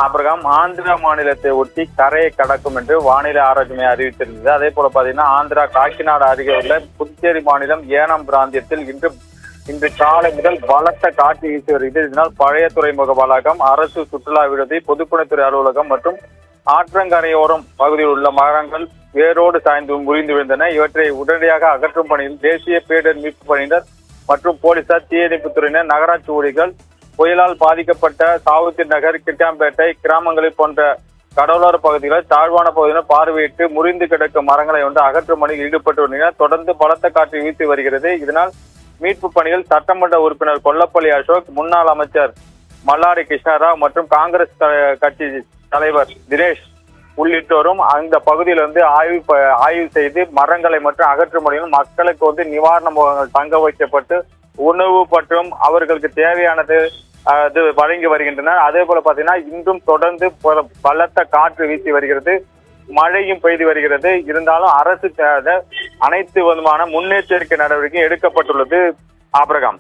அப்புறம் ஆந்திரா மாநிலத்தை ஒட்டி கரையை கடக்கும் என்று வானிலை ஆராய்ச்சி மையம் அறிவித்திருந்தது. அதே போல பாத்தீங்கன்னா ஆந்திரா காக்கிநாடு அருகே உள்ள புதுச்சேரி மாநிலம் ஏனாம் பிராந்தியத்தில் இன்று காலை முதல் பலத்த காற்று வீசி வருகிறது. இதனால் பழைய துறைமுக வளாகம், அரசு சுற்றுலா விடுதி, பொதுப்பணித்துறை அலுவலகம் மற்றும் ஆற்றங்கரையோரம் பகுதியில் உள்ள மரங்கள் வேரோடு சாய்ந்து முறிந்து விழுந்தன. இவற்றை உடனடியாக அகற்றும் பணியில் தேசிய பேரிடர் மீட்பு பணியினர் மற்றும் போலீசார், தீயணைப்புத் துறையினர், நகராட்சி ஊழியர்கள், புயலால் பாதிக்கப்பட்ட சாவுத்தி நகர், கிட்டாம்பேட்டை கிராமங்களில் போன்ற கடலோர பகுதிகளில் தாழ்வான பகுதியில் பார்வையிட்டு முறிந்து கிடக்கும் மரங்களை அகற்றும் பணியில் ஈடுபட்டு வருகின்றனர். தொடர்ந்து பலத்த காற்று வீசி வருகிறது. இதனால் மீட்பு பணியில் சட்டமன்ற உறுப்பினர் கொல்லப்பள்ளி அசோக், முன்னாள் அமைச்சர் மல்லாடி கிருஷ்ணராவ் மற்றும் காங்கிரஸ் கட்சி தலைவர் தினேஷ் உள்ளிட்டோரும் அந்த பகுதியில் ஆய்வு செய்து மரங்களை மற்றும் அகற்றும் பணியில் மக்களுக்கு நிவாரண முகாம்கள் தங்க வைக்கப்பட்டு உணவு மற்றும் அவர்களுக்கு தேவையானது வழங்கி வருகின்றனர். அதே போல பாத்தீங்கன்னா இன்றும் தொடர்ந்து பலத்த காற்று வீசி வருகிறது, மழையும் பெய்து வருகிறது. இருந்தாலும் அரசு அனைத்து விதமான முன்னெச்சரிக்கை நடவடிக்கை எடுக்கப்பட்டுள்ளது. ஆபிரகாம்.